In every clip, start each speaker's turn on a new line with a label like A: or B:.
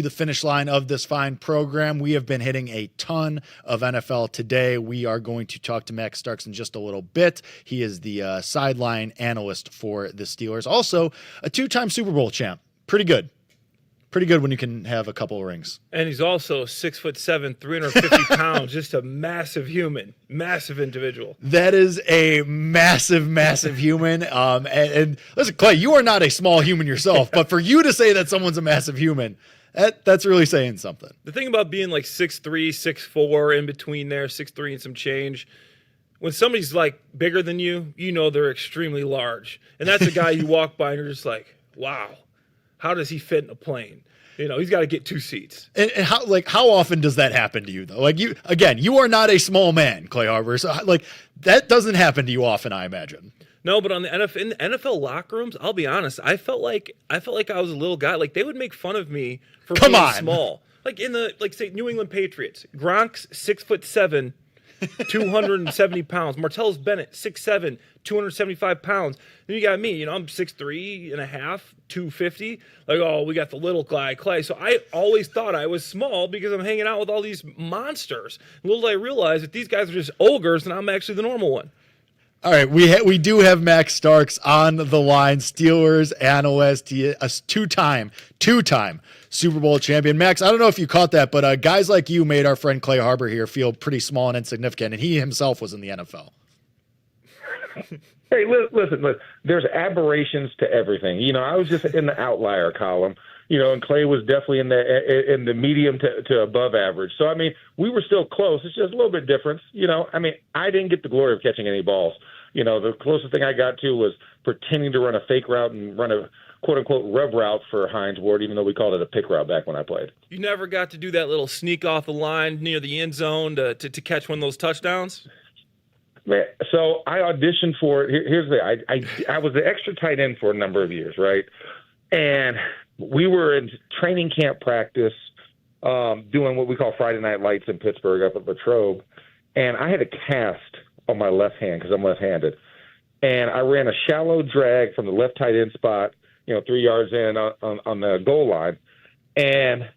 A: the finish line of this fine program. We have been hitting a ton of NFL today. We are going to talk to Max Starks in just a little bit. He is the sideline analyst for the Steelers. Also, a two-time Super Bowl champ. Pretty good. Pretty good when you can have a couple of rings.
B: And he's also 6'7", 350 pounds, just a massive human, massive individual.
A: That is a massive, massive human. And listen, Clay, you are not a small human yourself, but for you to say that someone's a massive human, that's really saying something.
B: The thing about being like 6'3", 6'4", in between there, 6'3" and some change, when somebody's like bigger than you, you know they're extremely large. And that's a guy you walk by and you're just like, wow, how does he fit in a plane? You know, he's got to get 2 seats.
A: And how often does that happen to you though? Like you are not a small man, Clay Harbor. So like that doesn't happen to you often, I imagine.
B: No, but in the NFL locker rooms, I'll be honest, I felt like I was a little guy. Like they would make fun of me for being small. Like in the say New England Patriots, Gronk's 6'7", 270 pounds. Martellus Bennett, 6'7", 275 pounds. Then you got me, you know, I'm 6'3 and a half, 250. Like, oh, we got the little guy, Clay. So I always thought I was small because I'm hanging out with all these monsters. Little did I realize that these guys are just ogres and I'm actually the normal one.
A: All right, we do have Max Starks on the line, Steelers analyst, he a two-time Super Bowl champion. Max, I don't know if you caught that, but guys like you made our friend Clay Harbor here feel pretty small and insignificant, and he himself was in the NFL.
C: Hey, listen, there's aberrations to everything. You know, I was just in the outlier column, you know, and Clay was definitely in the medium to above average. So, I mean, we were still close. It's just a little bit different. You know, I mean, I didn't get the glory of catching any balls. You know, the closest thing I got to was pretending to run a fake route and run a quote-unquote rev route for Hines Ward, even though we called it a pick route back when I played.
B: You never got to do that little sneak off the line near the end zone to catch one of those touchdowns?
C: Man, so I auditioned for it. Here's the I was the extra tight end for a number of years, right? And we were in training camp practice doing what we call Friday Night Lights in Pittsburgh up at Latrobe. And I had a cast on my left hand because I'm left-handed. And I ran a shallow drag from the left tight end spot, you know, 3 yards in on the goal line. And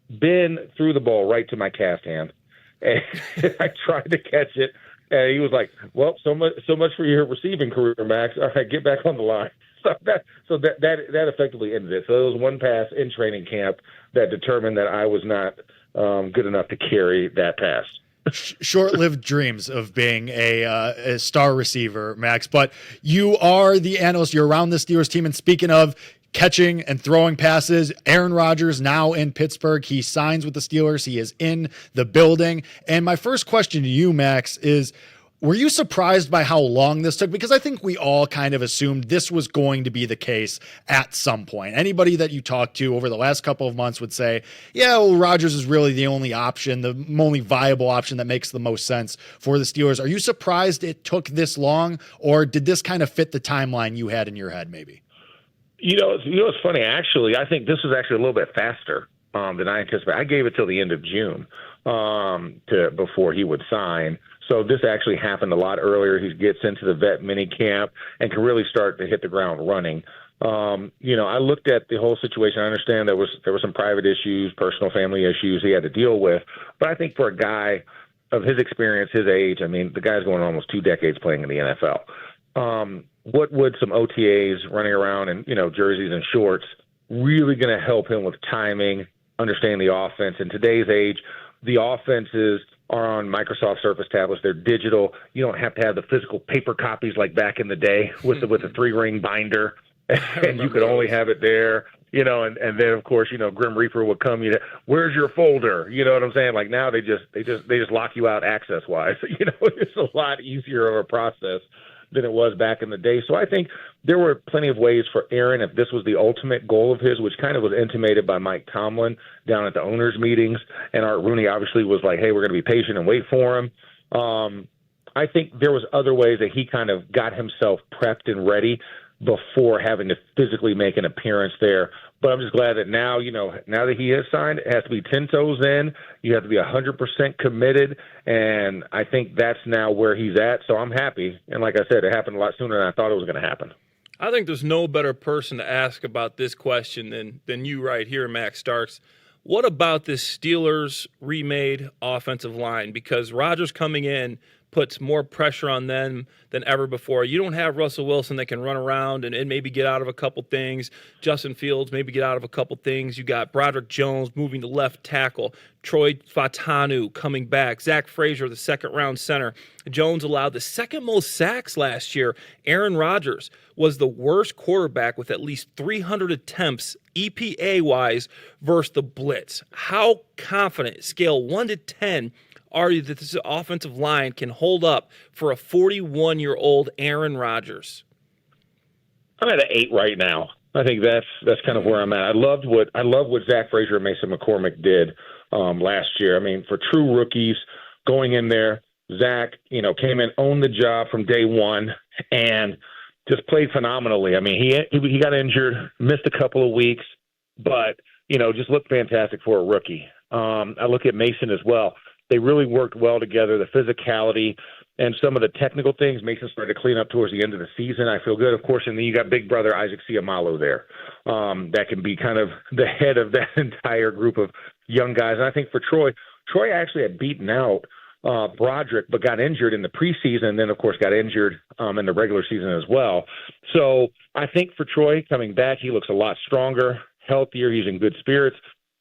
C: Ben threw the ball right to my cast hand. And I tried to catch it. And he was like, well, so much for your receiving career, Max. All right, get back on the line. So that effectively ended it. So it was one pass in training camp that determined that I was not good enough to carry that pass.
A: Short-lived dreams of being a star receiver, Max. But you are the analyst. You're around the Steelers team. And speaking of catching and throwing passes, Aaron Rodgers now in Pittsburgh. He signs with the Steelers. He is in the building. And my first question to you, Max, is were you surprised by how long this took? Because I think we all kind of assumed this was going to be the case at some point. Anybody that you talked to over the last couple of months would say, yeah, well, Rodgers is really the only option, the only viable option that makes the most sense for the Steelers. Are you surprised it took this long, or did this kind of fit the timeline you had in your head maybe?
C: You know, it's funny. Actually, I think this was actually a little bit faster than I anticipated. I gave it till the end of June before he would sign. So this actually happened a lot earlier. He gets into the vet mini camp and can really start to hit the ground running. You know, I looked at the whole situation. I understand there were some private issues, personal family issues he had to deal with. But I think for a guy of his experience, his age, I mean, the guy's going almost 2 decades playing in the NFL. What would some OTAs running around in, you know, jerseys and shorts really going to help him with timing, understanding the offense? In today's age, the offenses are on Microsoft Surface tablets. They're digital. You don't have to have the physical paper copies like back in the day with the 3-ring binder, and you could only have it there. You know, and then of course, you know, Grim Reaper would come. You know, where's your folder? You know what I'm saying? Like now they just lock you out access wise. You know, it's a lot easier of a process than it was back in the day. So I think there were plenty of ways for Aaron, if this was the ultimate goal of his, which kind of was intimated by Mike Tomlin down at the owners' meetings, and Art Rooney obviously was like, hey, we're going to be patient and wait for him. I think there was other ways that he kind of got himself prepped and ready before having to physically make an appearance there. But I'm just glad that now, you know, now that he has signed, it has to be 10 toes in. You have to be 100% committed. And I think that's now where he's at. So I'm happy. And like I said, it happened a lot sooner than I thought it was going to happen.
B: I think there's no better person to ask about this question than you right here, Max Starks. what about this Steelers remade offensive line? Because Rodgers coming in puts more pressure on them than ever before. You don't have Russell Wilson that can run around and maybe get out of a couple things. Justin Fields maybe get out of a couple things. You got Broderick Jones moving to left tackle. Troy Fautanu coming back. Zach Frazier, the second-round center. Jones allowed the second most sacks last year. Aaron Rodgers was the worst quarterback with at least 300 attempts EPA-wise versus the blitz. How confident, scale 1 to 10, are you that this offensive line can hold up for a 41-year-old Aaron Rodgers?
C: I'm at an 8 right now. I think that's kind of where I'm at. I love what Zach Frazier and Mason McCormick did last year. I mean, for true rookies going in there, Zach, came in, owned the job from day one, and just played phenomenally. I mean, he got injured, missed a couple of weeks, but just looked fantastic for a rookie. I look at Mason as well. They really worked well together. The physicality and some of the technical things, Mason started to clean up towards the end of the season. I feel good, of course. And then you got big brother Isaac Siamalo there. That can be kind of the head of that entire group of young guys. And I think for Troy actually had beaten out Broderick, but got injured in the preseason, and then, of course, got injured in the regular season as well. So I think for Troy coming back, he looks a lot stronger, healthier. He's in good spirits.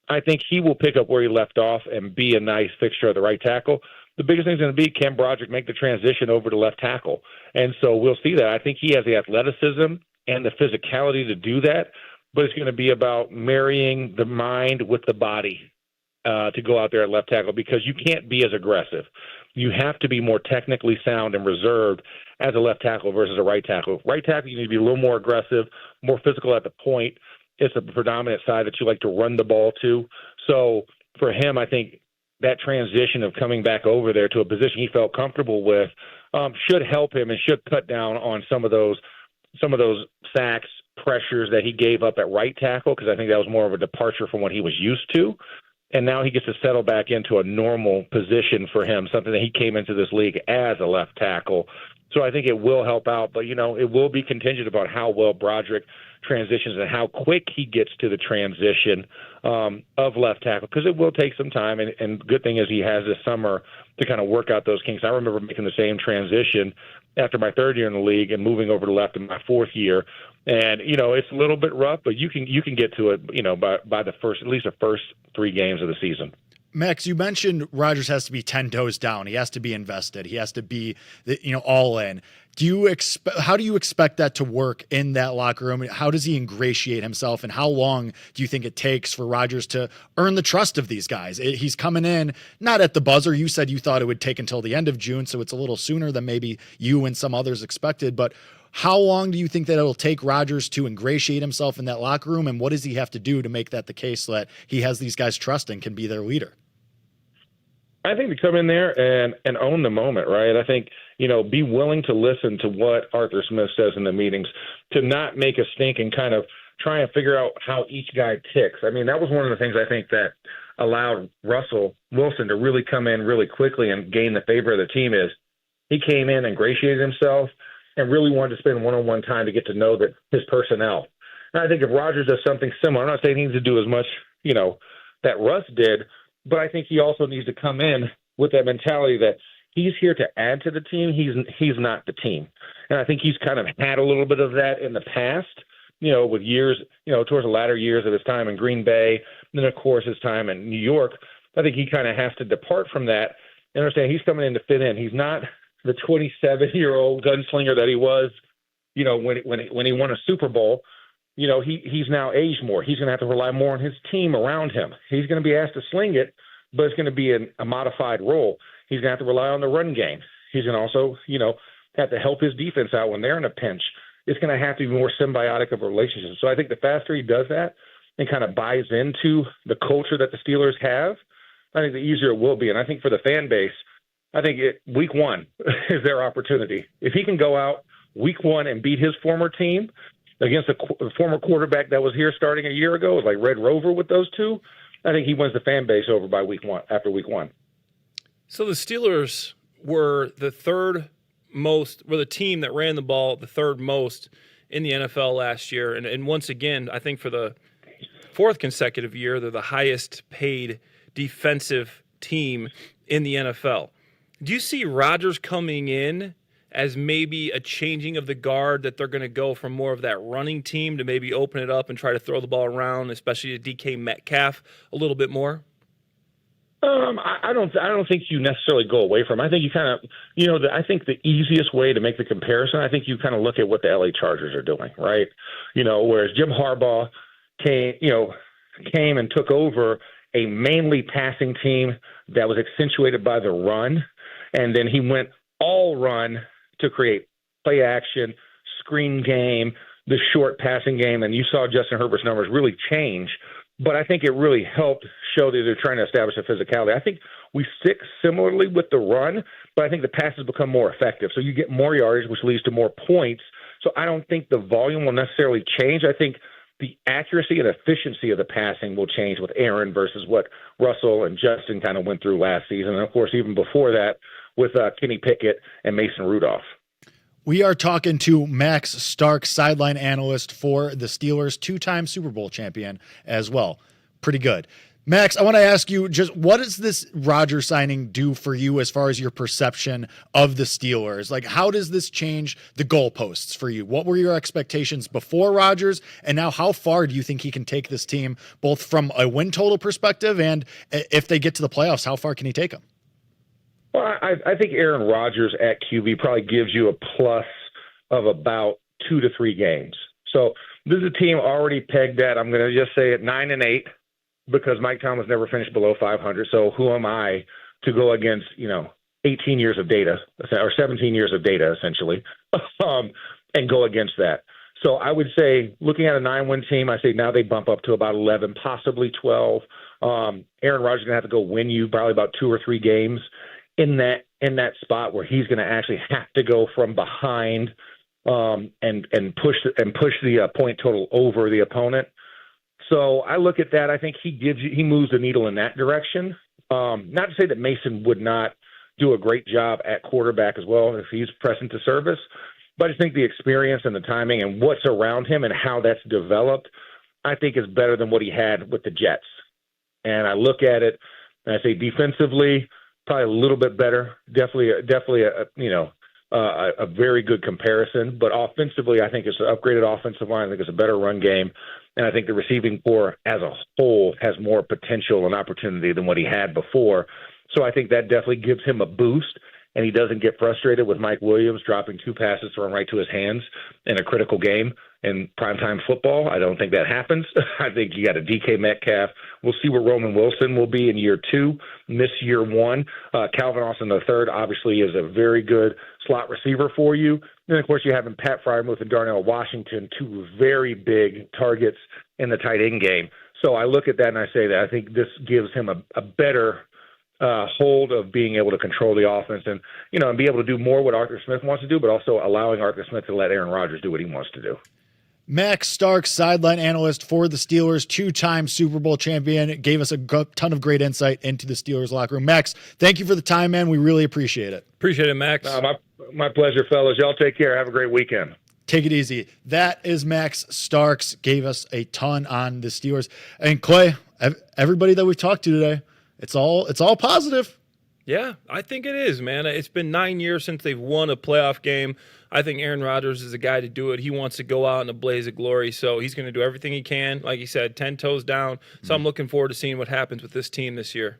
C: I think he will pick up where he left off and be a nice fixture at the right tackle. The biggest thing is going to be, can Broderick make the transition over to left tackle? And so we'll see that. I think he has the athleticism and the physicality to do that, but it's going to be about marrying the mind with the body to go out there at left tackle, because you can't be as aggressive. You have to be more technically sound and reserved as a left tackle versus a right tackle. Right tackle, you need to be a little more aggressive, more physical at the point. It's a predominant side that you like to run the ball to. So for him, I think that transition of coming back over there to a position he felt comfortable with should help him and should cut down on some of those sacks, pressures that he gave up at right tackle, because I think that was more of a departure from what he was used to. And now he gets to settle back into a normal position for him, something that he came into this league as a left tackle. So I think it will help out, but, it will be contingent about how well Broderick transitions and how quick he gets to the transition of left tackle, because it will take some time. And good thing is he has this summer to kind of work out those kinks. I remember making the same transition after my third year in the league and moving over to left in my fourth year. And, it's a little bit rough, but you can get to it, by at least the first 3 games of the season.
A: Max, you mentioned Rodgers has to be 10 toes down. He has to be invested. He has to be, all in. How do you expect that to work in that locker room? How does he ingratiate himself, and how long do you think it takes for Rodgers to earn the trust of these guys? He's coming in not at the buzzer. You said you thought it would take until the end of June, so it's a little sooner than maybe you and some others expected. But how long do you think that it'll take Rodgers to ingratiate himself in that locker room, and what does he have to do to make that the case so that he has these guys trust and can be their leader?
C: I think to come in there and own the moment, right? I think, be willing to listen to what Arthur Smith says in the meetings, to not make a stink and kind of try and figure out how each guy ticks. I mean, that was one of the things I think that allowed Russell Wilson to really come in really quickly and gain the favor of the team. Is he came in, ingratiated himself, and really wanted to spend one-on-one time to get to know his personnel. And I think if Rodgers does something similar, I'm not saying he needs to do as much, that Russ did, but I think he also needs to come in with that mentality that he's here to add to the team. He's not the team. And I think he's kind of had a little bit of that in the past, with years, towards the latter years of his time in Green Bay, and then, of course, his time in New York. I think he kind of has to depart from that and understand he's coming in to fit in. He's not the 27-year-old gunslinger that he was, when he won a Super Bowl. He's now aged more. He's going to have to rely more on his team around him. He's going to be asked to sling it, but it's going to be a modified role. He's going to have to rely on the run game. He's going to also, have to help his defense out when they're in a pinch. It's going to have to be more symbiotic of a relationship. So I think the faster he does that and kind of buys into the culture that the Steelers have, I think the easier it will be. And I think for the fan base, I think week 1 is their opportunity. If he can go out week 1 and beat his former team against a former quarterback that was here starting a year ago, like Red Rover with those two, I think he wins the fan base over by week 1, after week 1.
B: So the Steelers were the the team that ran the ball the third most in the NFL last year. And once again, I think for the fourth consecutive year, they're the highest paid defensive team in the NFL. Do you see Rodgers coming in as maybe a changing of the guard, that they're going to go from more of that running team to maybe open it up and try to throw the ball around, especially to DK Metcalf a little bit more?
C: I don't think you necessarily go away from. I think you kind of, I think the easiest way to make the comparison, I think you kind of look at what the LA Chargers are doing, right? Whereas Jim Harbaugh came and took over a mainly passing team that was accentuated by the run, and then he went all run to create play action, screen game, the short passing game, and you saw Justin Herbert's numbers really change. But I think it really helped show that they're trying to establish a physicality. I think we stick similarly with the run, but I think the passes become more effective. So you get more yardage, which leads to more points. So I don't think the volume will necessarily change. I think the accuracy and efficiency of the passing will change with Aaron versus what Russell and Justin kind of went through last season. And, of course, even before that with Kenny Pickett and Mason Rudolph.
A: We are talking to Max Stark, sideline analyst for the Steelers, two-time Super Bowl champion as well. Pretty good. Max, I want to ask you, just what does this Rodgers signing do for you as far as your perception of the Steelers? Like, how does this change the goalposts for you? What were your expectations before Rodgers, and now how far do you think he can take this team, both from a win total perspective and if they get to the playoffs, how far can he take them?
C: Well, I think Aaron Rodgers at QB probably gives you a plus of about 2 to 3 games. So this is a team already pegged at, I'm going to just say it, 9-8, because Mike Tomlin's never finished below 500. So who am I to go against, 18 years of data, or 17 years of data, essentially, and go against that? So I would say, looking at a 9-win team, I say now they bump up to about 11, possibly 12. Aaron Rodgers is going to have to go win you probably about 2 or 3 games in that spot where he's going to actually have to go from behind and push the point total over the opponent. So I look at that. I think he moves the needle in that direction. Not to say that Mason would not do a great job at quarterback as well if he's pressing to service, but I think the experience and the timing and what's around him and how that's developed, I think is better than what he had with the Jets. And I look at it and I say defensively, probably a little bit better. Definitely a very good comparison. But offensively, I think it's an upgraded offensive line. I think it's a better run game. And I think the receiving core as a whole has more potential and opportunity than what he had before. So I think that definitely gives him a boost. And he doesn't get frustrated with Mike Williams dropping 2 passes thrown right to his hands in a critical game in primetime football. I don't think that happens. I think you got a DK Metcalf. We'll see what Roman Wilson will be in year 2, miss year 1. Calvin Austin III obviously is a very good slot receiver for you. And, of course, you have Pat Freiermuth and Darnell Washington, 2 very big targets in the tight end game. So I look at that and I say that I think this gives him a better hold of being able to control the offense and be able to do more what Arthur Smith wants to do, but also allowing Arthur Smith to let Aaron Rodgers do what he wants to do.
A: Max Stark, sideline analyst for the Steelers, 2-time Super Bowl champion, gave us a ton of great insight into the Steelers locker room. Max, thank you for the time, man. We really appreciate it.
B: Appreciate it, Max.
C: My pleasure, fellas. Y'all take care. Have a great weekend.
A: Take it easy. That is Max Starks. Gave us a ton on the Steelers. And Clay, everybody that we've talked to today, it's all positive.
B: Yeah, I think it is, man. It's been 9 years since they've won a playoff game. I think Aaron Rodgers is the guy to do it. He wants to go out in a blaze of glory, so he's going to do everything he can. Like he said, 10 toes down. So I'm looking forward to seeing what happens with this team this year.